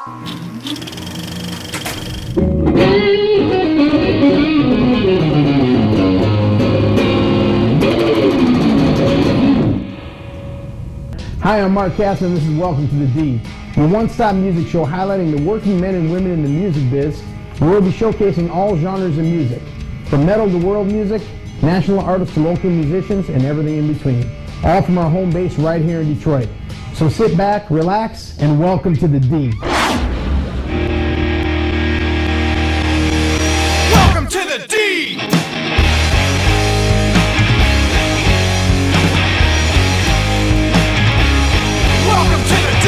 Hi, I'm Mark Cass, and this is Welcome to the D, your one-stop music show highlighting the working men and women in the music biz. We'll be showcasing all genres of music, from metal to world music, national artists to local musicians, and everything in between. All from our home base right here in Detroit. So sit back, relax, and welcome to the D. Welcome to the D! Welcome to the D!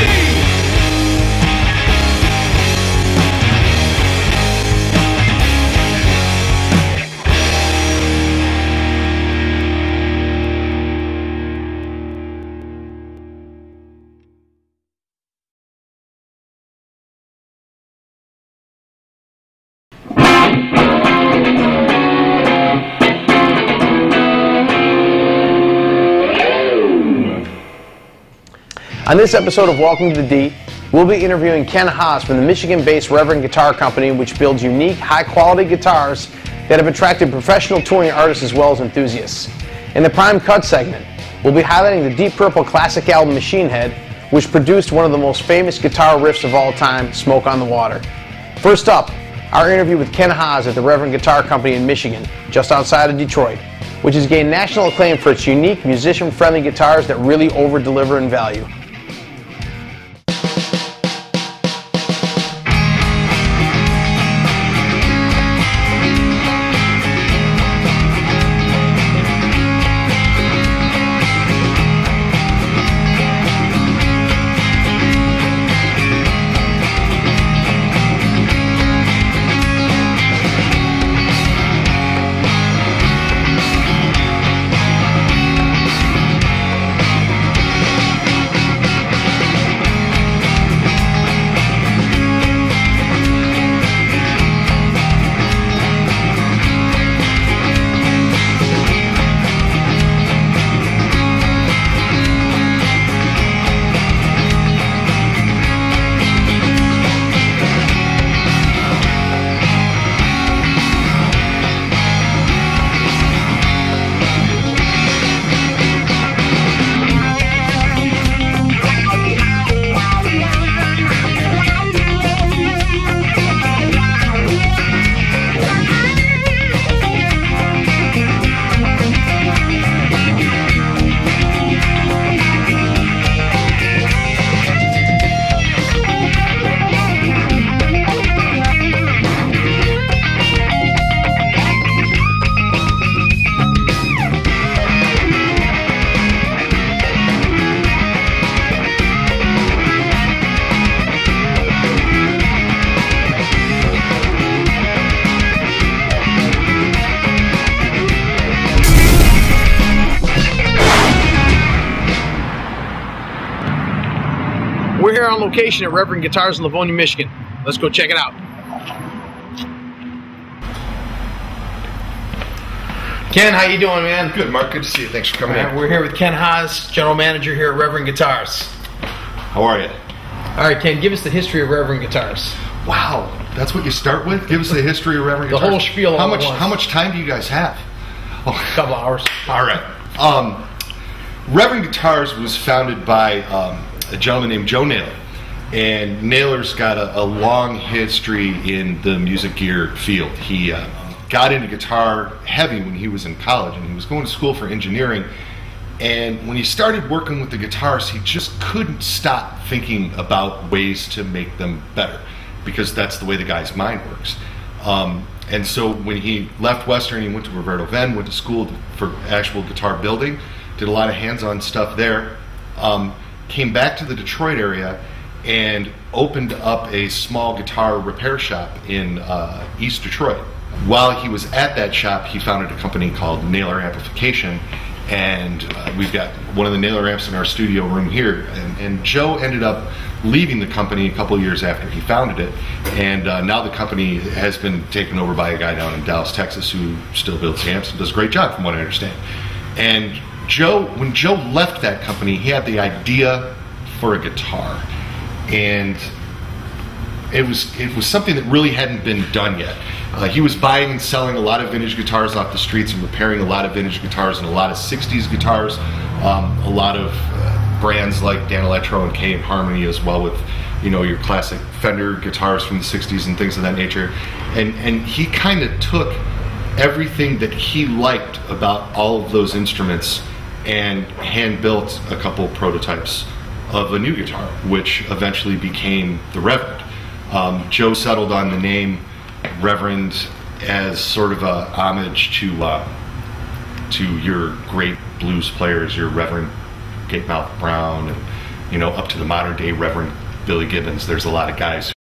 On this episode of Welcome to the D, we'll be interviewing Ken Haas from the Michigan-based Reverend Guitar Company, which builds unique, high-quality guitars that have attracted professional touring artists as well as enthusiasts. In the Prime Cut segment, we'll be highlighting the Deep Purple classic album Machine Head, which produced one of the most famous guitar riffs of all time, Smoke on the Water. First up, our interview with Ken Haas at the Reverend Guitar Company in Michigan, just outside of Detroit, which has gained national acclaim for its unique, musician-friendly guitars that really over-deliver in value. We're here on location at Reverend Guitars in Livonia, Michigan. Let's go check it out. Ken, how you doing, man? Good, Mark. Good to see you. Thanks for coming in. We're here with Ken Haas, General Manager here at Reverend Guitars. How are you? All right, Ken, give us the history of Reverend Guitars. Wow, that's what you start with? Give us the history of Reverend Guitars. The whole spiel all at once. How much time do you guys have? A couple hours. All right. Reverend Guitars was founded by a gentleman named Joe Naylor. And Naylor's got a long history in the music gear field. He got into guitar heavy when he was in college, and he was going to school for engineering. And when he started working with the guitars, he just couldn't stop thinking about ways to make them better, because that's the way the guy's mind works. And so when he left Western, he went to Roberto Venn, went to school for actual guitar building, did a lot of hands-on stuff there, came back to the Detroit area and opened up a small guitar repair shop in East Detroit. While he was at that shop, he founded a company called Naylor Amplification, and we've got one of the Naylor amps in our studio room here. And Joe ended up leaving the company a couple of years after he founded it, and now the company has been taken over by a guy down in Dallas, Texas, who still builds amps and does a great job, from what I understand. And when Joe left that company, he had the idea for a guitar, and it was something that really hadn't been done yet. He was buying and selling a lot of vintage guitars off the streets and repairing a lot of vintage guitars and a lot of 60s guitars, a lot of brands like Danelectro and K and Harmony, as well with, you know, your classic Fender guitars from the 60s and things of that nature. And he kind of took everything that he liked about all of those instruments and hand built a couple prototypes of a new guitar, which eventually became the Reverend. Joe settled on the name Reverend as sort of a homage to your great blues players, your Reverend Gatemouth Brown, and, you know, up to the modern day Reverend Billy Gibbons. There's a lot of guys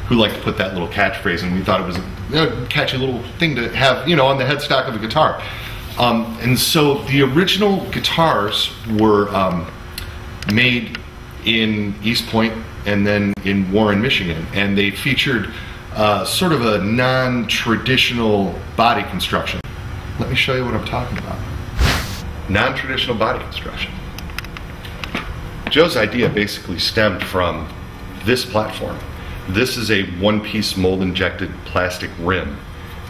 who like to put that little catchphrase, and we thought it was a catchy little thing to have, you know, on the headstock of a guitar. And so the original guitars were made in East Point and then in Warren, Michigan, and they featured sort of a non-traditional body construction. Let me show you what I'm talking about. Non-traditional body construction. Joe's idea basically stemmed from this platform. This is a one-piece mold-injected plastic rim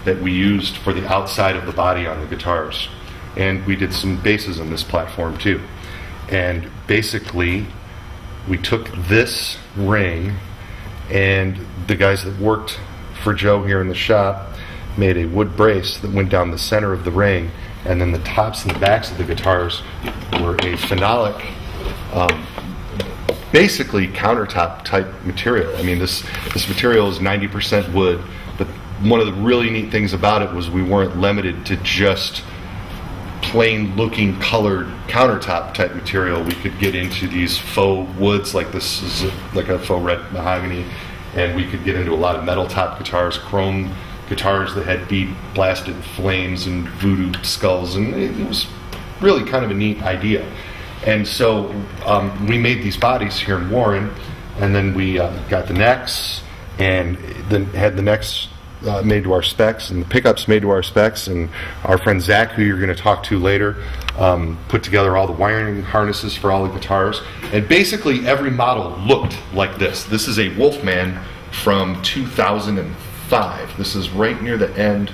that we used for the outside of the body on the guitars. And we did some basses on this platform too. And basically, we took this ring, and the guys that worked for Joe here in the shop made a wood brace that went down the center of the ring, and then the tops and the backs of the guitars were a phenolic, basically countertop type material. I mean, this material is 90% wood, but one of the really neat things about it was we weren't limited to just plain looking colored countertop type material. We could get into these faux woods, like this is like a faux red mahogany, and we could get into a lot of metal top guitars, chrome guitars that had bead blasted flames and voodoo skulls, and it was really kind of a neat idea. And so we made these bodies here in Warren, and then we got the necks, and then had the necks made to our specs, and the pickups made to our specs, and our friend Zach, who you're going to talk to later, put together all the wiring harnesses for all the guitars. And basically every model looked like this. This is a Wolfman from 2005. This is right near the end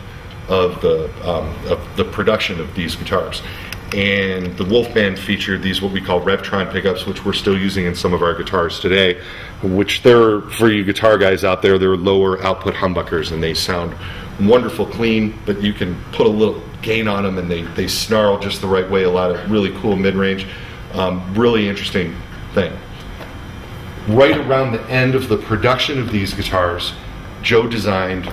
of the production of these guitars. And the Wolfman featured these what we call Revtron pickups, which we're still using in some of our guitars today, which they're, for you guitar guys out there, they're lower output humbuckers, and they sound wonderful clean, but you can put a little gain on them and they snarl just the right way. A lot of really cool mid-range, really interesting thing. Right around the end of the production of these guitars, Joe designed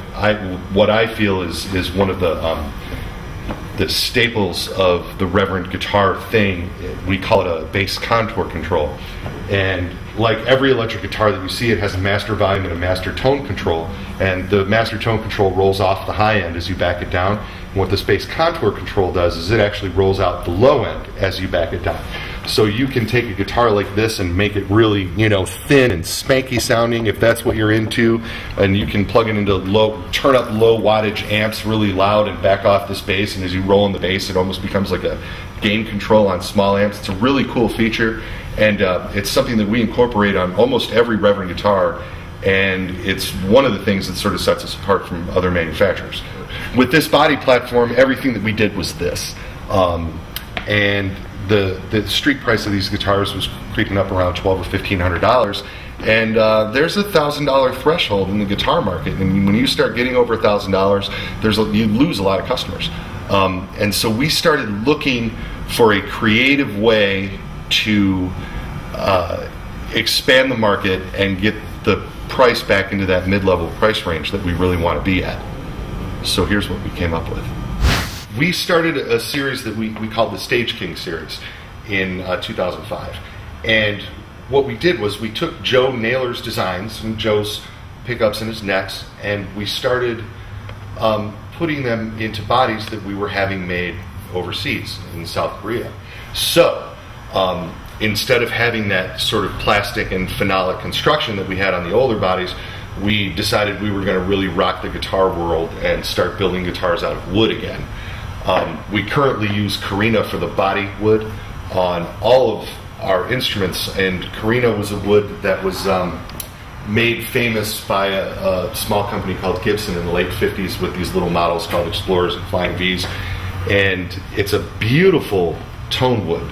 what I feel is one of the staples of the Reverend guitar thing. We call it a bass contour control. And like every electric guitar that you see, it has a master volume and a master tone control. And the master tone control rolls off the high end as you back it down. And what this bass contour control does is it actually rolls out the low end as you back it down. So you can take a guitar like this and make it really, you know, thin and spanky sounding if that's what you're into, and you can plug it into turn up low wattage amps really loud and back off this bass, and as you roll in the bass it almost becomes like a gain control on small amps. It's a really cool feature, and it's something that we incorporate on almost every Reverend guitar, and it's one of the things that sort of sets us apart from other manufacturers. With this body platform, everything that we did was this. And the street price of these guitars was creeping up around $1,200 or $1,500, and there's a $1,000 threshold in the guitar market, and when you start getting over $1,000, you lose a lot of customers. And so we started looking for a creative way to expand the market and get the price back into that mid-level price range that we really want to be at. So here's what we came up with. We started a series that we called the Stage King series in 2005. And what we did was we took Joe Naylor's designs and Joe's pickups and his necks, and we started putting them into bodies that we were having made overseas in South Korea. So instead of having that sort of plastic and phenolic construction that we had on the older bodies, we decided we were going to really rock the guitar world and start building guitars out of wood again. We currently use Carina for the body wood on all of our instruments, and Carina was a wood that was made famous by a small company called Gibson in the late 50s with these little models called Explorers and Flying Vs. And it's a beautiful tone wood.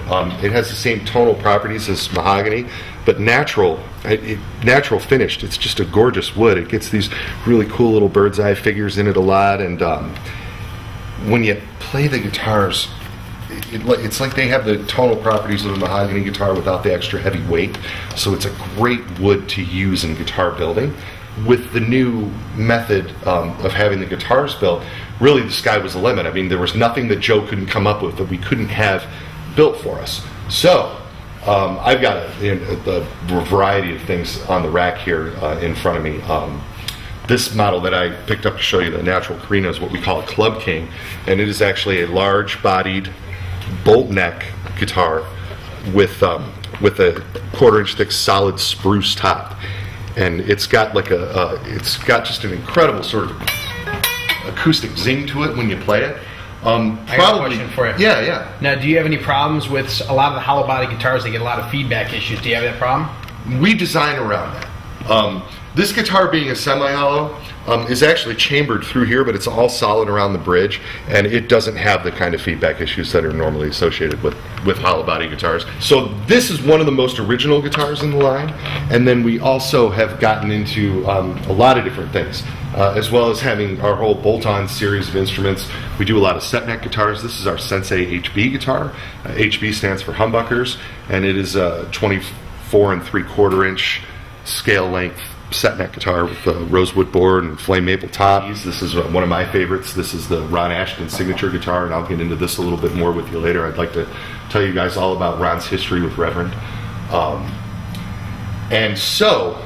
It has the same tonal properties as mahogany, but natural finished. It's just a gorgeous wood. It gets these really cool little bird's eye figures in it a lot, and when you play the guitars, it's like they have the tonal properties of a mahogany guitar without the extra heavy weight. So it's a great wood to use in guitar building. With the new method of having the guitars built, really the sky was the limit. I mean, there was nothing that Joe couldn't come up with that we couldn't have built for us. So I've got a variety of things on the rack here in front of me. This model that I picked up to show you, the Natural Carino, is what we call a Club King, and it is actually a large-bodied bolt neck guitar with a 1/4-inch thick solid spruce top, and it's got like it's got just an incredible sort of acoustic zing to it when you play it. I got a question for you. Yeah. Now, do you have any problems with a lot of the hollow body guitars? They get a lot of feedback issues. Do you have that problem? We design around that. This guitar, being a semi-hollow, is actually chambered through here, but it's all solid around the bridge, and it doesn't have the kind of feedback issues that are normally associated with hollow body guitars. So this is one of the most original guitars in the line, and then we also have gotten into a lot of different things, as well as having our whole bolt-on series of instruments. We do a lot of set neck guitars. This is our Sensei HB guitar. HB stands for humbuckers, and it is a 24 3/4-inch scale length set neck guitar with a rosewood board and flame maple top. This is one of my favorites. This is the Ron Asheton signature guitar, and I'll get into this a little bit more with you later. I'd like to tell you guys all about Ron's history with Reverend. And so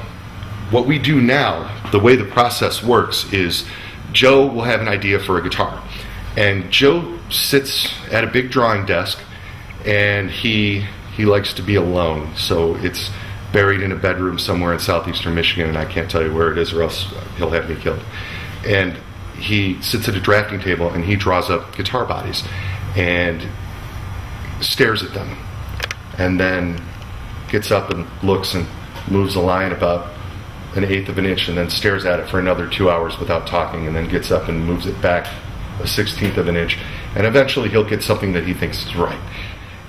what we do now, the way the process works, is Joe will have an idea for a guitar, and Joe sits at a big drawing desk, and he likes to be alone, so it's buried in a bedroom somewhere in southeastern Michigan, and I can't tell you where it is or else he'll have me killed. And he sits at a drafting table and he draws up guitar bodies and stares at them, and then gets up and looks and moves a line about 1/8 of an inch, and then stares at it for another 2 hours without talking, and then gets up and moves it back 1/16 of an inch, and eventually he'll get something that he thinks is right.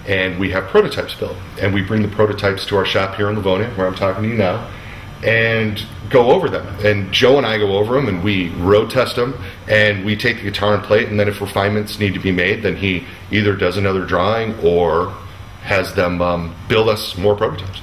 And we have prototypes built, and we bring the prototypes to our shop here in Livonia, where I'm talking to you now, and go over them. And Joe and I go over them, and we road test them, and we take the guitar and play it, and then if refinements need to be made, then he either does another drawing or has them build us more prototypes.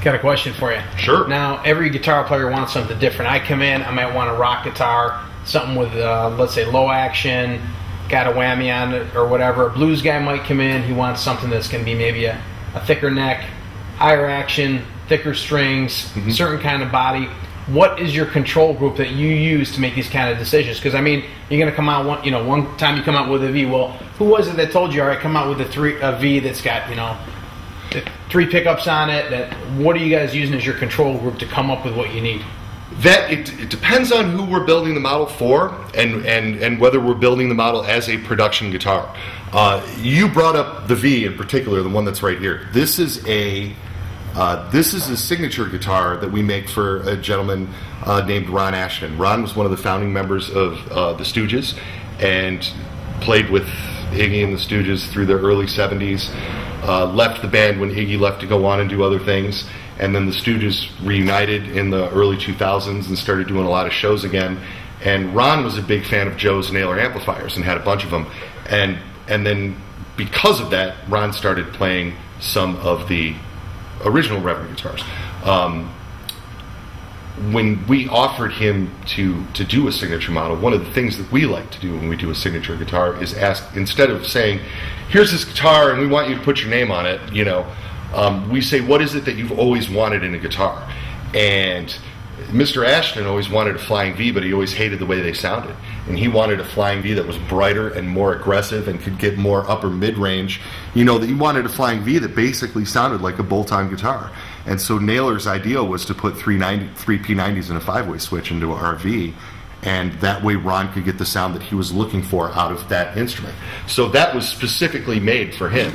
Got a question for you. Sure. Now, every guitar player wants something different. I come in, I might want a rock guitar, something with, let's say, low action, got a whammy on it or whatever. A blues guy might come in, he wants something that's going to be maybe a thicker neck, higher action, thicker strings, certain kind of body. What is your control group that you use to make these kind of decisions? Because I mean, you're going to come out one time you come out with a V. Well, who was it that told you, all right, come out with a V that's got 3 pickups on it? What are you guys using as your control group to come up with what you need? It depends on who we're building the model for, and whether we're building the model as a production guitar. You brought up the V in particular, the one that's right here. This is a signature guitar that we make for a gentleman named Ron Asheton. Ron was one of the founding members of the Stooges, and played with Iggy and the Stooges through the early 70s. Left the band when Iggy left to go on and do other things. And then the Stooges reunited in the early 2000s and started doing a lot of shows again. And Ron was a big fan of Joe's Naylor amplifiers and had a bunch of them. And then because of that, Ron started playing some of the original Reverend guitars. When we offered him to do a signature model, one of the things that we like to do when we do a signature guitar is ask, instead of saying, here's this guitar and we want you to put your name on it, we say, what is it that you've always wanted in a guitar? And Mr. Asheton always wanted a Flying V, but he always hated the way they sounded. And he wanted a Flying V that was brighter and more aggressive and could get more upper mid-range. That he wanted a Flying V that basically sounded like a bolt-on guitar. And so Naylor's idea was to put three P90s and a 5-way switch into an RV, and that way Ron could get the sound that he was looking for out of that instrument. So that was specifically made for him.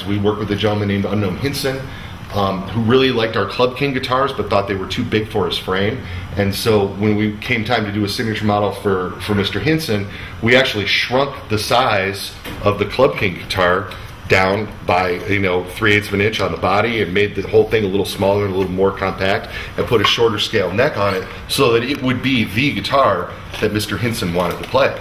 We worked with a gentleman named Unknown Hinson, who really liked our Club King guitars but thought they were too big for his frame. And so when we came time to do a signature model for Mr. Hinson, we actually shrunk the size of the Club King guitar down by 3/8 of an inch on the body and made the whole thing a little smaller and a little more compact and put a shorter scale neck on it so that it would be the guitar that Mr. Hinson wanted to play.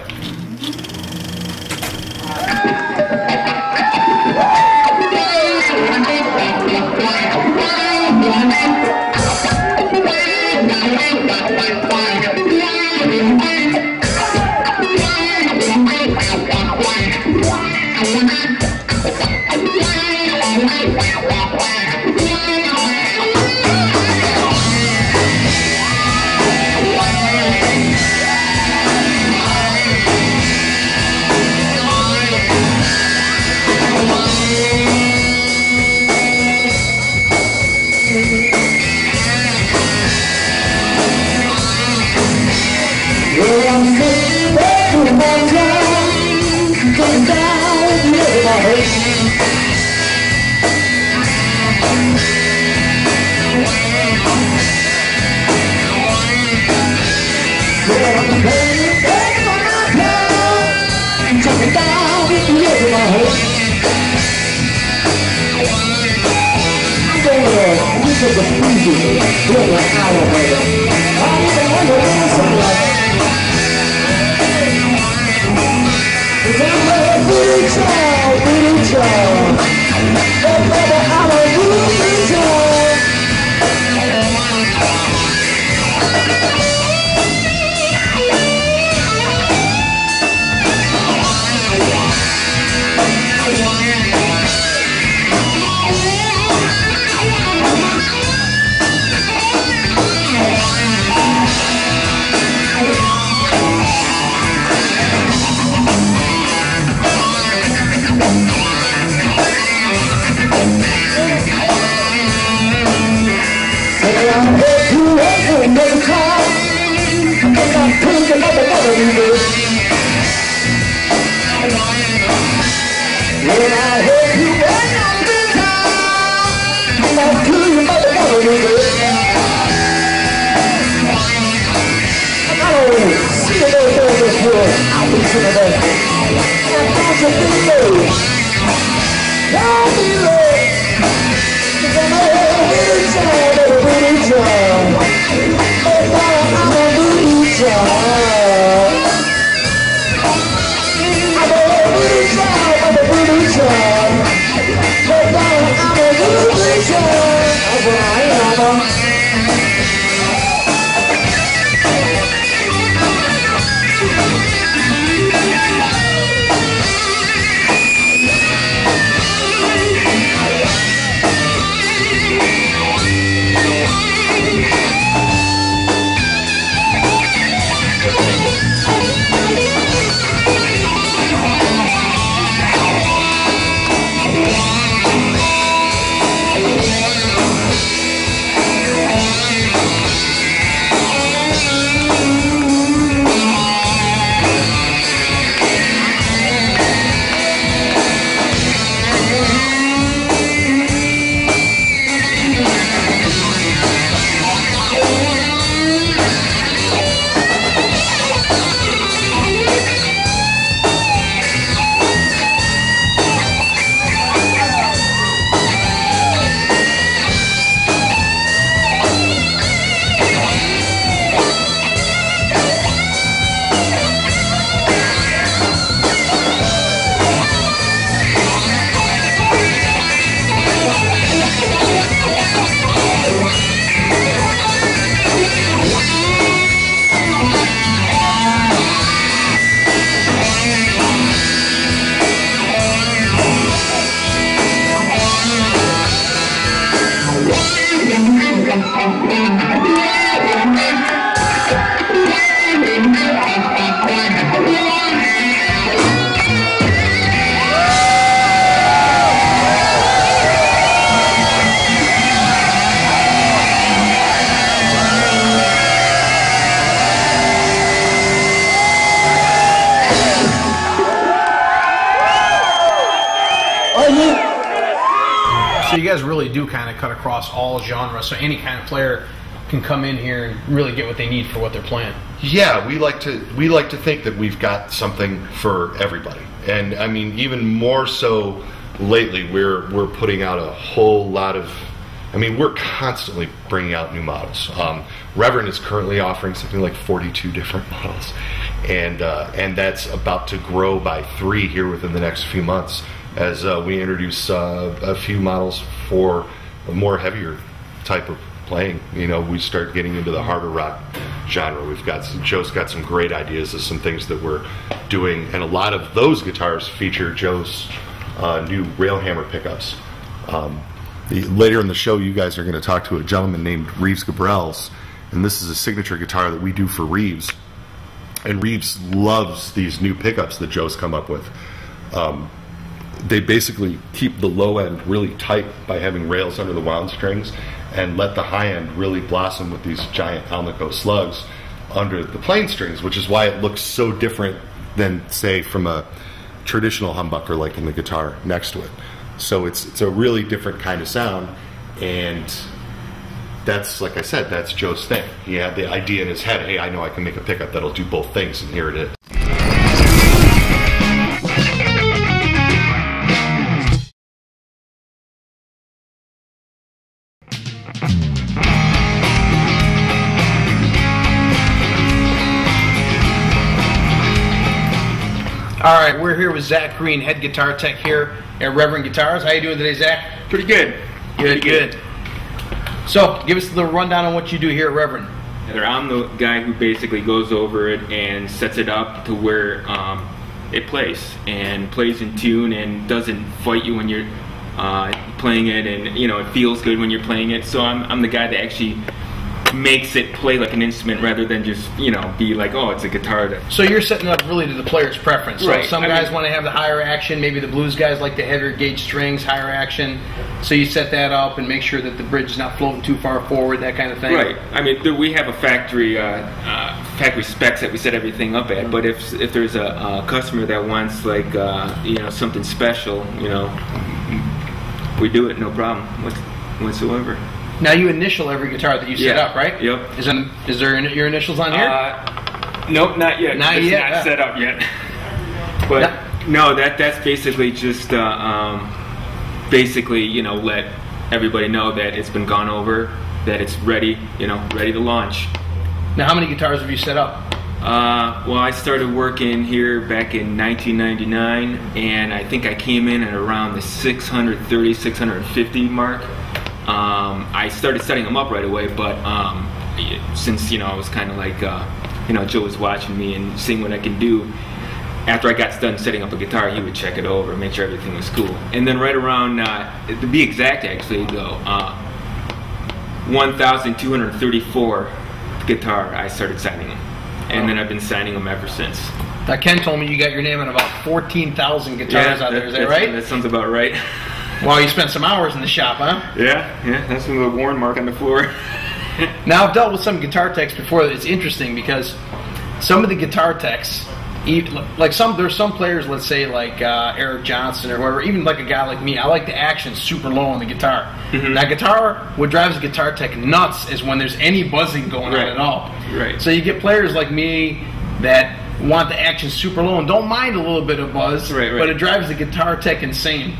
You guys really do kind of cut across all genres, so any kind of player can come in here and really get what they need for what they're playing. Yeah, we like to think that we've got something for everybody, and I mean even more so lately. We're putting out a whole lot of. I mean, we're constantly bringing out new models. Reverend is currently offering something like 42 different models, and that's about to grow by 3 here within the next few months as we introduce a few models for a more heavier type of playing. You know, we start getting into the harder rock genre. Joe's got some great ideas of some things that we're doing, and a lot of those guitars feature Joe's new Railhammer pickups. Later in the show, you guys are going to talk to a gentleman named Reeves Gabrels, and this is a signature guitar that we do for Reeves. And Reeves loves these new pickups that Joe's come up with. They basically keep the low end really tight by having rails under the wound strings, and let the high end really blossom with these giant Alnico slugs under the plain strings, which is why it looks so different than, say, from a traditional humbucker like in the guitar next to it. So it's a really different kind of sound, and that's, like I said, that's Joe's thing. He had the idea in his head, hey, I know I can make a pickup that'll do both things, and here it is. All right, we're here with Zach Green, head guitar tech here at Reverend Guitars. How you doing today, Zach? Pretty good. Good. So, give us a little rundown on what you do here at Reverend. I'm the guy who basically goes over it and sets it up to where it plays in tune and doesn't fight you when you're playing it, and it feels good when you're playing it. So I'm the guy that actually makes it play like an instrument rather than just be like, oh, it's a guitar. So you're setting up really to the player's preference. So right. Some guys want to have the higher action, maybe the blues guys like the heavier gauge strings, higher action. So you set that up and make sure that the bridge is not floating too far forward, that kind of thing. Right. I mean, we have a factory specs that we set everything up at. But if there's a customer that wants like something special, we do it, no problem whatsoever. Now you initial every guitar that you set up, right? Yep. Is there your initials on here? Nope, not yet. Not it's yet. Not set up yet. But no, that's basically just let everybody know that it's been gone over, that it's ready, ready to launch. Now, how many guitars have you set up? Well, I started working here back in 1999, and I think I came in at around the 630, 650 mark. I started setting them up right away, but since I was kind of like Joe was watching me and seeing what I can do. After I got done setting up a guitar, he would check it over, make sure everything was cool. And then right around, to be exact, actually though, 1,234 guitar, I started signing them, and then I've been signing them ever since. Now, Ken told me you got your name on about 14,000 guitars out there. Is that right? That sounds about right. Well, you spent some hours in the shop, huh? Yeah, that's a little worn mark on the floor. Now, I've dealt with some guitar techs before. It's interesting because some of the guitar techs, there's some players, let's say like Eric Johnson or whoever, even like a guy like me, I like the action super low on the guitar. Mm-hmm. Now, what drives a guitar tech nuts is when there's any buzzing going on at all. Right. So you get players like me that want the action super low and don't mind a little bit of buzz, but it drives the guitar tech insane.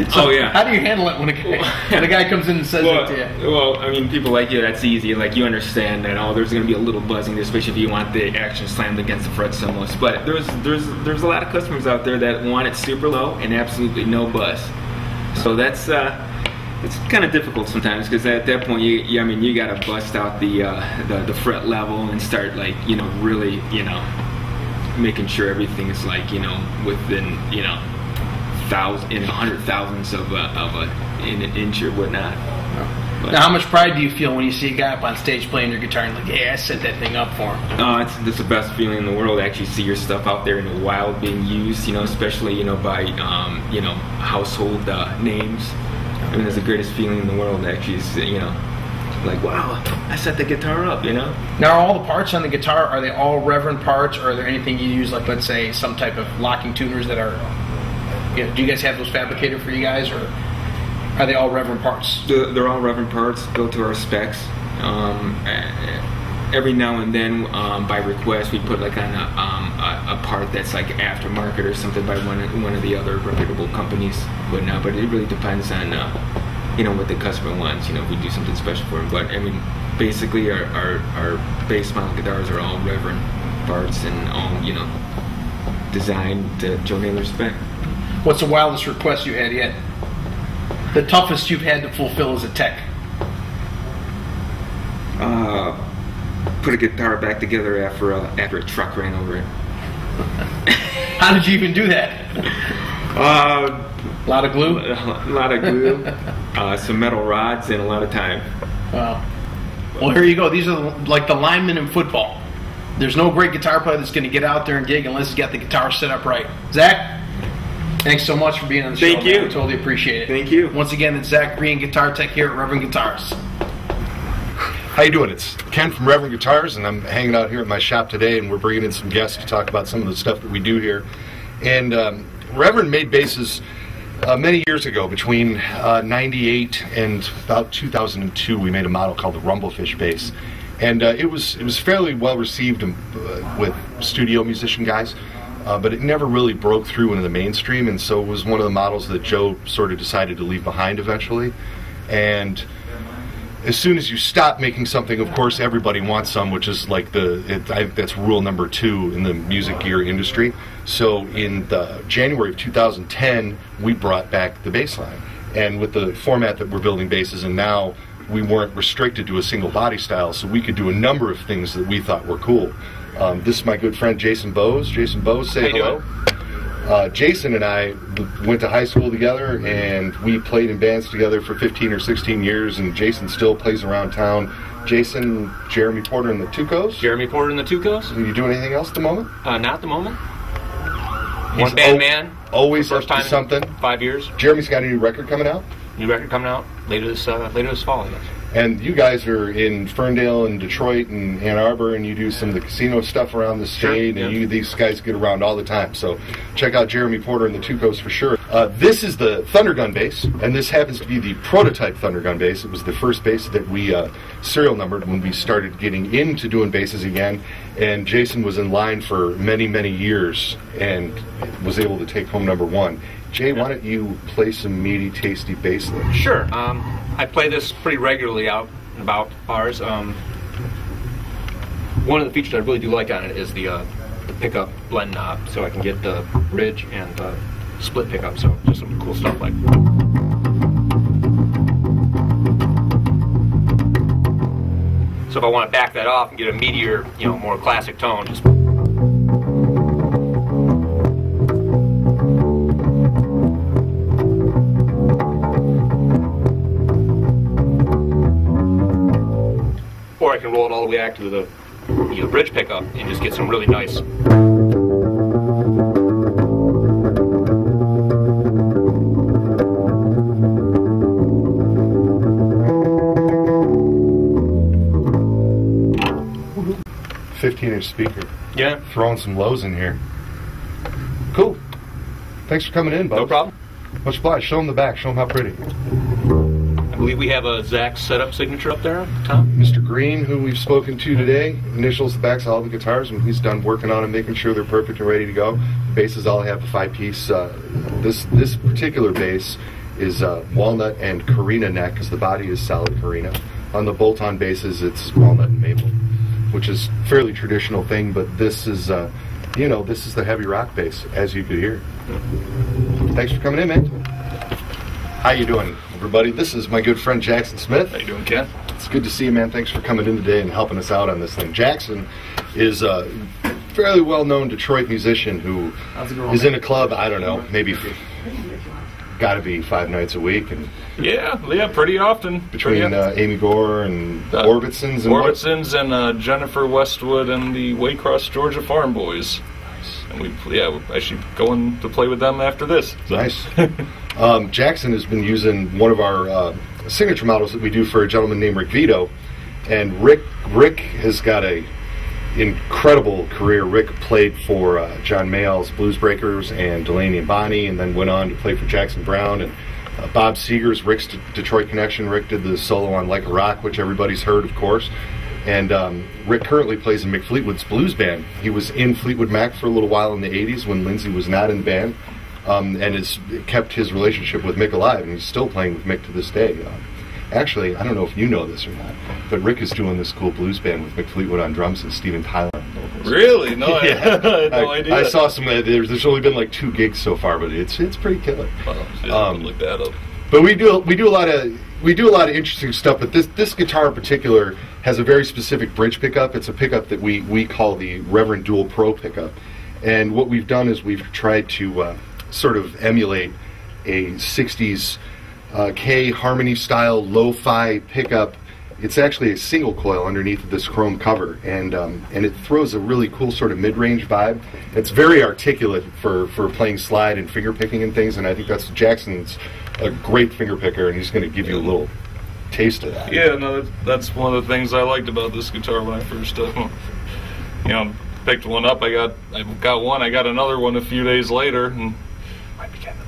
So how do you handle it when a guy comes in and says it to you? Well, I mean, people like you, that's easy. Like, you understand that, there's going to be a little buzzing, especially if you want the action slammed against the frets so much. But there's a lot of customers out there that want it super low and absolutely no buzz. So that's it's kind of difficult sometimes, because at that point, you got to bust out the fret level and start really making sure everything is within hundred thousandths of an inch or whatnot. Now, how much pride do you feel when you see a guy up on stage playing your guitar and I set that thing up for him? It's the best feeling in the world to actually see your stuff out there in the wild being used, especially by household names. I mean, it's the greatest feeling in the world to actually like, wow, I set the guitar up, Now, are all the parts on the guitar, are they all Reverend parts, or are there anything you use, like, let's say, some type of locking tuners that are... do you guys have those fabricated for you guys, or? Are they all Reverend parts? They're all Reverend parts, built to our specs. Every now and then, by request, we put like on a part that's like aftermarket or something by one of the other reputable companies. But it really depends on what the customer wants. If we do something special for them. But I mean, basically, our base model guitars are all Reverend parts and all designed to Joe Naylor's spec. What's the wildest request you had yet? The toughest you've had to fulfill as a tech? Put a guitar back together after a truck ran over it. How did you even do that? A lot of glue? A lot of glue, some metal rods, and a lot of time. Wow. Well, here you go. These are like the linemen in football. There's no great guitar player that's going to get out there and gig unless he's got the guitar set up right. Zach, thanks so much for being on the show. Thank you. Man. I totally appreciate it. Thank you. Once again, it's Zach Green, Guitar Tech here at Reverend Guitars. How you doing? It's Ken from Reverend Guitars, and I'm hanging out here at my shop today, and we're bringing in some guests to talk about some of the stuff that we do here. And Reverend made basses many years ago, between 98 and about 2002. We made a model called the Rumblefish bass, and it was fairly well received with studio musician guys, but it never really broke through into the mainstream, and so it was one of the models that Joe sort of decided to leave behind eventually. And as soon as you stop making something, of course, everybody wants some, which is like that's rule number 2 in the music gear industry. So in January of 2010, we brought back the bass line. And with the format that we're building basses in now, we weren't restricted to a single body style, so we could do a number of things that we thought were cool. This is my good friend Jason Bowes. Jason Bowes, say hello. Jason and I went to high school together, and we played in bands together for 15 or 16 years, and Jason still plays around town. Jason, Jeremy Porter and the Tucos? Jeremy Porter and the Tucos. Are you doing anything else at the moment? Not at the moment. He's One band man. Always first up time to something. 5 years. Jeremy's got a new record coming out? New record coming out later this fall, I guess. And you guys are in Ferndale and Detroit and Ann Arbor, and you do some of the casino stuff around the state, sure, and these guys get around all the time. So check out Jeremy Porter and the Tucos for sure. This is the Thundergun bass, and this happens to be the prototype Thundergun bass. It was the first bass that we serial numbered when we started getting into doing basses again, and Jason was in line for many, many years and was able to take home number 1. Jay, why don't you play some meaty, tasty bass licks? Sure. I play this pretty regularly out and about bars. One of the features I really do like on it is the pickup blend knob, so I can get the bridge and split pickup. So just some cool stuff like. So if I want to back that off and get a meatier, more classic tone, just. Or I can roll it all the way back to the bridge pickup and just get some really nice. Woohoo. 15-inch speaker. Yeah. Throwing some lows in here. Cool. Thanks for coming in, bud. No problem. Much obliged. Show them the back. Show them how pretty. I believe we have a Zach setup signature up there, Tom. Mr. Green, who we've spoken to today, initials the backs of all the guitars, and he's done working on them, making sure they're perfect and ready to go. The basses all have a 5-piece. This particular bass is walnut and Carina neck, because the body is solid Carina. On the bolt-on basses, it's walnut and maple, which is a fairly traditional thing, but this is, this is the heavy rock bass, as you could hear. Thanks for coming in, man. How you doing, everybody? This is my good friend Jackson Smith. How you doing, Ken? It's good to see you, man. Thanks for coming in today and helping us out on this thing. Jackson is a fairly well-known Detroit musician who is in a club, I don't know, maybe got to be 5 nights a week. And yeah, pretty often. Between Amy Gore and Orbitsons and Orbitsons and Jennifer Westwood and the Waycross, Georgia Farm Boys. And we're actually going to play with them after this. So. Nice. Jackson has been using one of our signature models that we do for a gentleman named Rick Vito, and Rick has got a incredible career. Rick played for John Mayall's Blues Breakers and Delaney and Bonnie, and then went on to play for Jackson Browne, and Bob Seger's Rick's Detroit connection. Rick did the solo on Like a Rock, which everybody's heard, of course. And Rick currently plays in Mick Fleetwood's blues band. He was in Fleetwood Mac for a little while in the 80s when Lindsay was not in the band, and has kept his relationship with Mick alive, and he's still playing with Mick to this day. Actually, I don't know if you know this or not, but Rick is doing this cool blues band with Mick Fleetwood on drums and Steven Tyler on vocals. Really? No, Yeah. I had no idea. I saw some. There's only been like 2 gigs so far, but it's pretty killer. I'll look that up. But we do a lot of interesting stuff. But this guitar in particular has a very specific bridge pickup. It's a pickup that we call the Reverend Dual Pro pickup. And what we've done is we've tried to sort of emulate a 60s K harmony style lo-fi pickup. It's actually a single coil underneath this chrome cover, and it throws a really cool sort of mid-range vibe. It's very articulate for playing slide and finger picking and things, and I think that's Jackson's a great finger picker, and he's going to give you a little taste of that. Yeah, no, that's one of the things I liked about this guitar when I first, picked one up. I got one. I got another one a few days later, and might be getting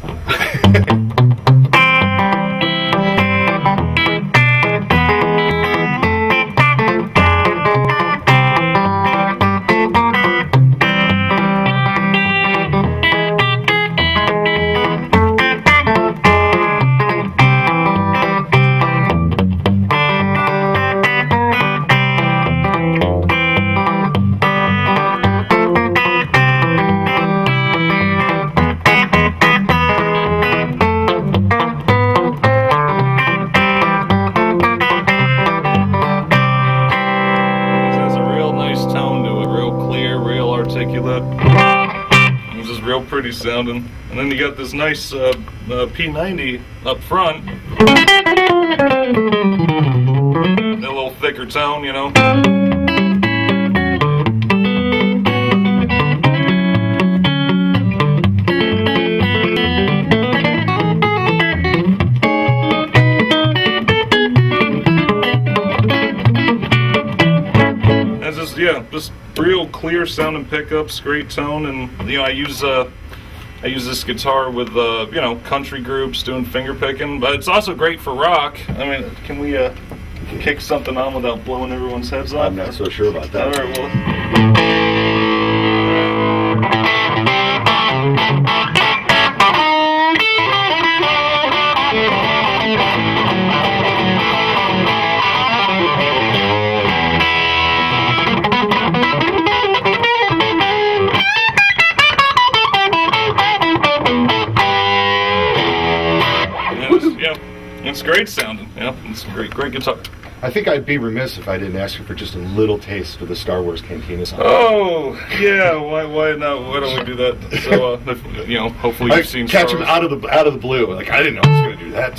pretty sounding, and then you got this nice P90 up front, a little thicker tone, you know. That's just, yeah, just real clear sounding pickups, great tone, and I use this guitar with country groups doing finger picking, but it's also great for rock. I mean, can we kick something on without blowing everyone's heads off? I'm not so sure about that. All right, well. It's great sounding. Yeah, it's a great guitar. I think I'd be remiss if I didn't ask you for just a little taste of the Star Wars Cantina song. Oh, yeah. Why not? Why don't we do that? So, hopefully you've seen catch Star him Wars. out of the blue. Like, I didn't know I was going to do that.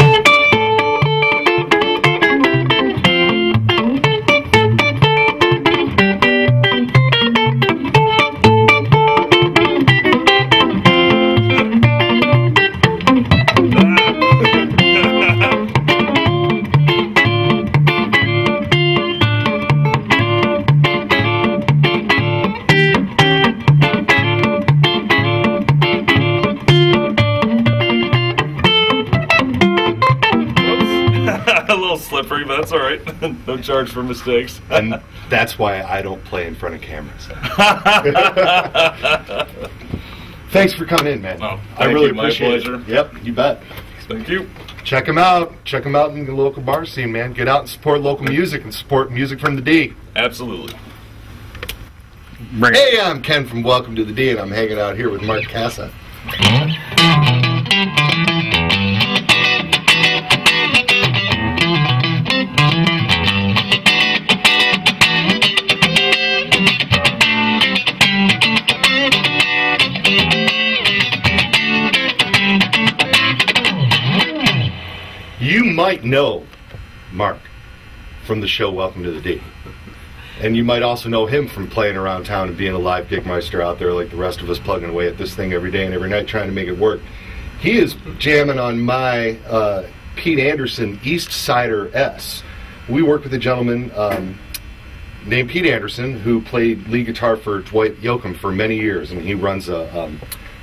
Slippery, but that's all right. No charge for mistakes. And that's why I don't play in front of cameras. Thanks for coming in, man. Oh, I really my appreciate pleasure. it. Yep, you bet. Thank you. Check them out. Check them out in the local bar scene, man. Get out and support local music and support music from the D. Absolutely. Hey, I'm Ken from Welcome to the D, and I'm hanging out here with Mark Casa. You might know Mark from the show Welcome to the D. And you might also know him from playing around town and being a live gigmeister out there like the rest of us, plugging away at this thing every day and every night trying to make it work. He is jamming on my Pete Anderson East Sider S. We worked with a gentleman named Pete Anderson who played lead guitar for Dwight Yoakam for many years, and he runs a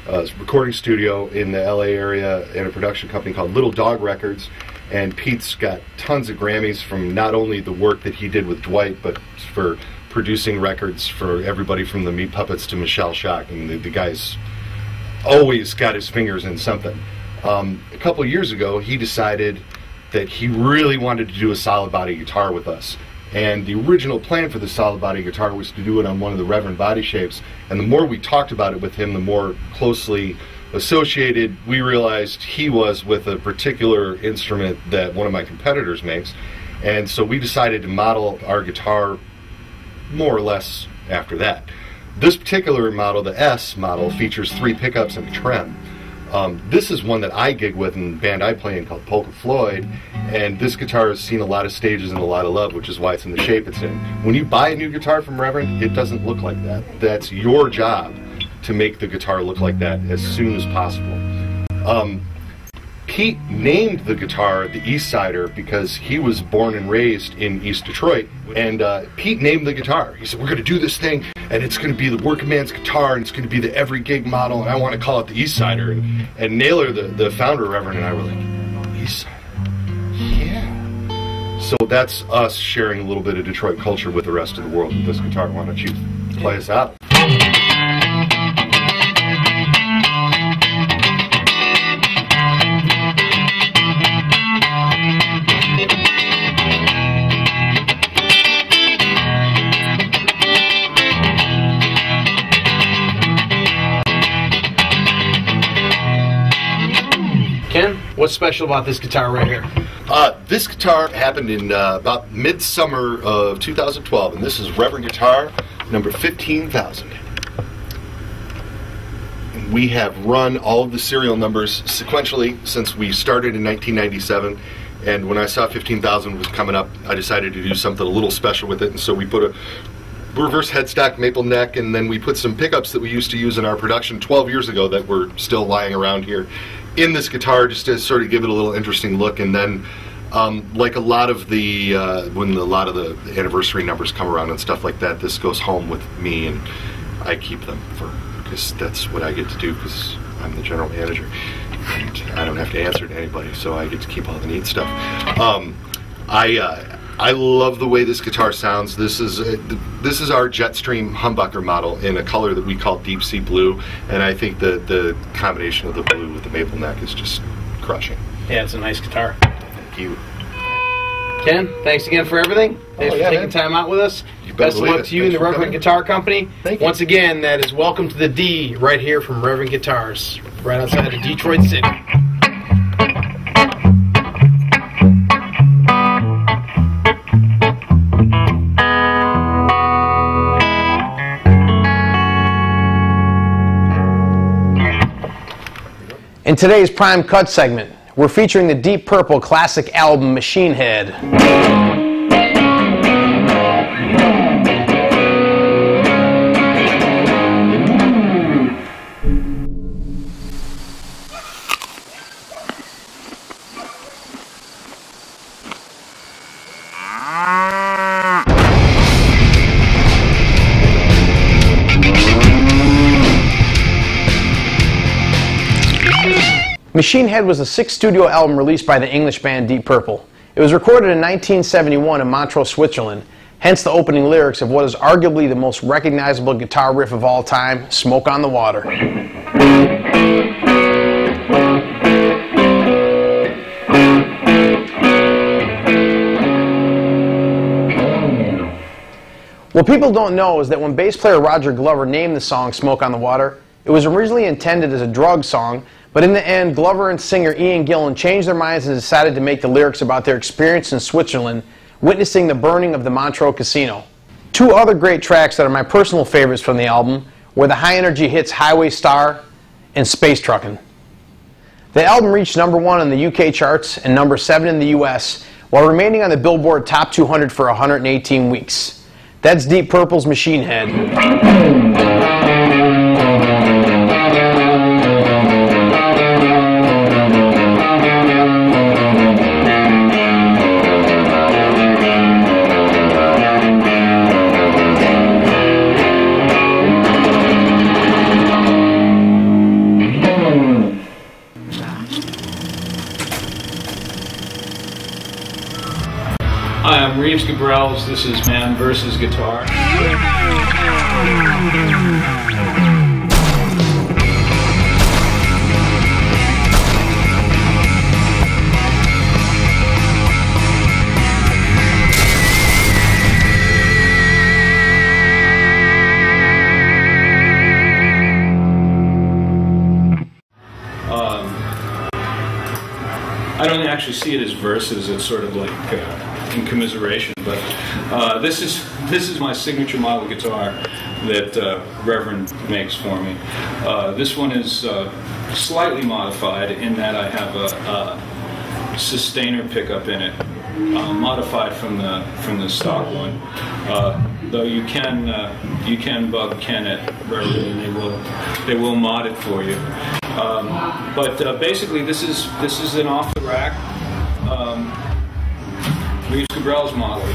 recording studio in the LA area in a production company called Little Dog Records. And Pete's got tons of Grammys from not only the work that he did with Dwight, but for producing records for everybody from the Meat Puppets to Michelle Shock. And the guy's always got his fingers in something. A couple years ago, he decided that he really wanted to do a solid body guitar with us. And the original plan for the solid body guitar was to do it on one of the Reverend body shapes. And the more we talked about it with him, the more closely associated we realized he was with a particular instrument that one of my competitors makes. And so we decided to model our guitar more or less after that. This particular model, the S model, features 3 pickups and a trem. This is one that I gig with in the band I play in called Polka Floyd, and this guitar has seen a lot of stages and a lot of love, which is why it's in the shape it's in. When you buy a new guitar from Reverend, it doesn't look like that. That's your job to make the guitar look like that as soon as possible. Pete named the guitar the East Sider because he was born and raised in East Detroit, and Pete named the guitar. He said, we're going to do this thing, and it's going to be the working man's guitar, and it's going to be the every gig model, and I want to call it the East Sider. And Naylor, the founder of Reverend, and I were like, East Sider? Yeah. So that's us sharing a little bit of Detroit culture with the rest of the world with this guitar. Why don't you play us out? Ken, what's special about this guitar right here? This guitar happened in about midsummer of 2012, and this is Reverend guitar number 15,000. And we have run all of the serial numbers sequentially since we started in 1997, and when I saw 15,000 was coming up, I decided to do something a little special with it, and so we put a reverse headstock maple neck, and then we put some pickups that we used to use in our production 12 years ago that were still lying around here in this guitar, just to sort of give it a little interesting look. And then like a lot of the when a lot of the anniversary numbers come around and stuff like that, this goes home with me, and I keep them because that's what I get to do, because I'm the general manager and I don't have to answer to anybody, so I get to keep all the neat stuff. I love the way this guitar sounds. This is our Jetstream humbucker model in a color that we call deep sea blue, and I think the combination of the blue with the maple neck is just crushing. Yeah, it's a nice guitar. Thank you. Ken, thanks again for everything. Thanks for taking time out with us. Best of luck to you and the Reverend Guitar Company. Thank you. Once again, that is Welcome to the D right here from Reverend Guitars, right outside of Detroit City. In today's Prime Cut segment, we're featuring the Deep Purple classic album Machine Head. Machine Head was the 6th studio album released by the English band Deep Purple. It was recorded in 1971 in Montreux, Switzerland, hence the opening lyrics of what is arguably the most recognizable guitar riff of all time, Smoke on the Water. What people don't know is that when bass player Roger Glover named the song Smoke on the Water, it was originally intended as a drug song, but in the end, Glover and singer Ian Gillan changed their minds and decided to make the lyrics about their experience in Switzerland, witnessing the burning of the Montreux Casino. 2 other great tracks that are my personal favorites from the album were the high-energy hits Highway Star and Space Truckin'. The album reached #1 in the UK charts and #7 in the US, while remaining on the Billboard Top 200 for 118 weeks. That's Deep Purple's Machine Head. Gabrels. This is Man vs. Guitar. I don't actually see it as verses. It's sort of like in commiseration. But this is my signature model guitar that Reverend makes for me. This one is slightly modified in that I have a sustainer pickup in it, modified from the stock one. Though you can bug Ken at Reverend, and they will mod it for you. But basically, this is an off-the-rack Reeves Gabrels model.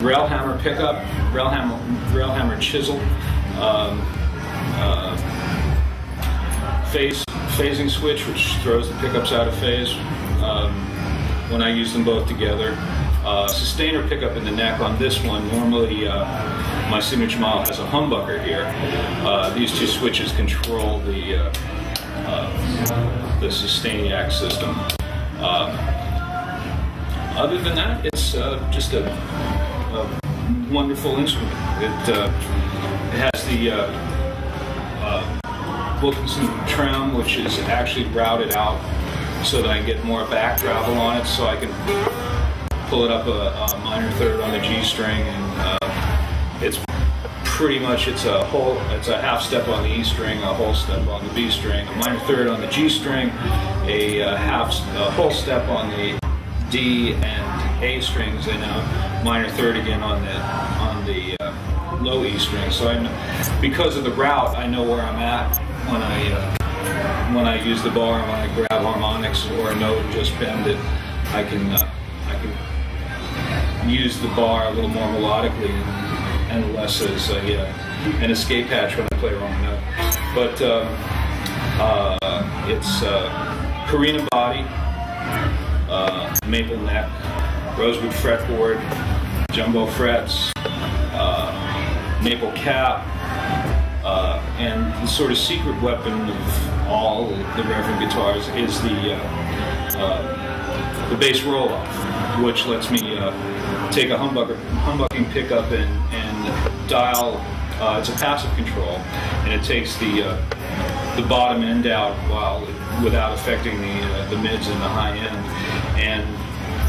Rail hammer pickup, rail hammer chisel, phasing switch, which throws the pickups out of phase when I use them both together. Sustainer pickup in the neck on this one. Normally, my signature model has a humbucker here. These two switches control the Sustainiac system. Other than that, it's just a wonderful instrument. It has the Wilkinson trim, which is actually routed out so that I can get more back travel on it, so I can pull it up a minor third on the G string, and it's pretty much it's a half step on the E string, a whole step on the B string, a minor third on the G string, a whole step on the D and A strings, and a minor third again on the low E string. So because of the route, I know where I'm at when I use the bar, and when I grab harmonics or a note and just bend it. I can use the bar a little more melodically and less as an escape hatch when I play a wrong note. But it's Carina body, maple neck, rosewood fretboard, jumbo frets, maple cap, and the sort of secret weapon of all the Reverend guitars is the bass roll-off, which lets me take a humbucking pickup and dial. It's a passive control, and it takes the bottom end out without affecting the mids and the high end. And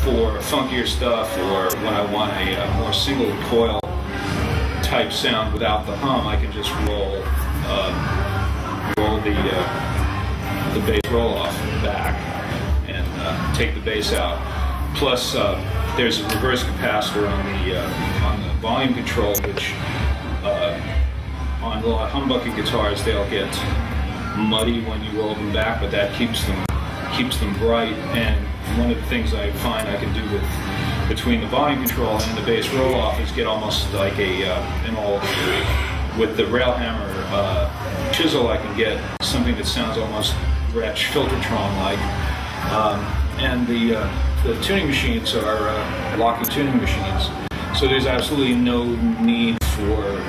for funkier stuff, or when I want a more single coil type sound without the hum, I can just roll the bass roll-off back and take the bass out. Plus, there's a reverse capacitor on the volume control, which on a lot of humbucking guitars they'll get muddy when you roll them back, but that keeps them bright. And one of the things I find I can do between the volume control and the bass roll-off is get almost like an old, with the rail hammer chisel, I can get something that sounds almost Gretsch Filtertron-like. And the tuning machines are locking tuning machines, so there's absolutely no need for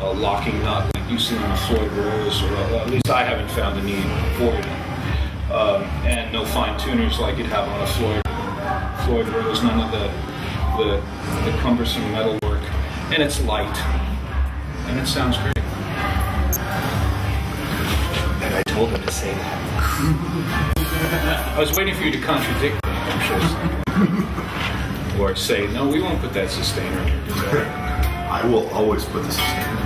a locking nut like you see on a Floyd Rose, or at least I haven't found a need for it. And no fine tuners like you'd have on a Floyd Rose, none of the cumbersome metal work, and it's light, and it sounds great. And I told him to say that. I was waiting for you to contradict me, actually. Or say, no, we won't put that sustainer in your guitar. I will always put the sustainer.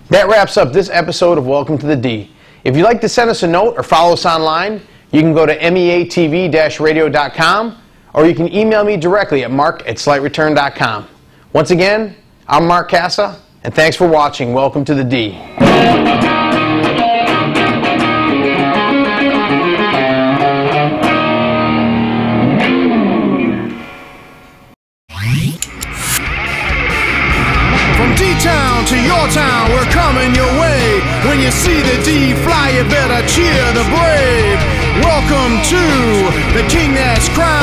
That wraps up this episode of Welcome to the D. If you'd like to send us a note or follow us online, you can go to meatv-radio.com, or you can email me directly at mark@slightreturn.com. Once again, I'm Mark Casa, and thanks for watching Welcome to the D. To your town, we're coming your way. When you see the D fly, you better cheer the brave. Welcome to the king that's crowned.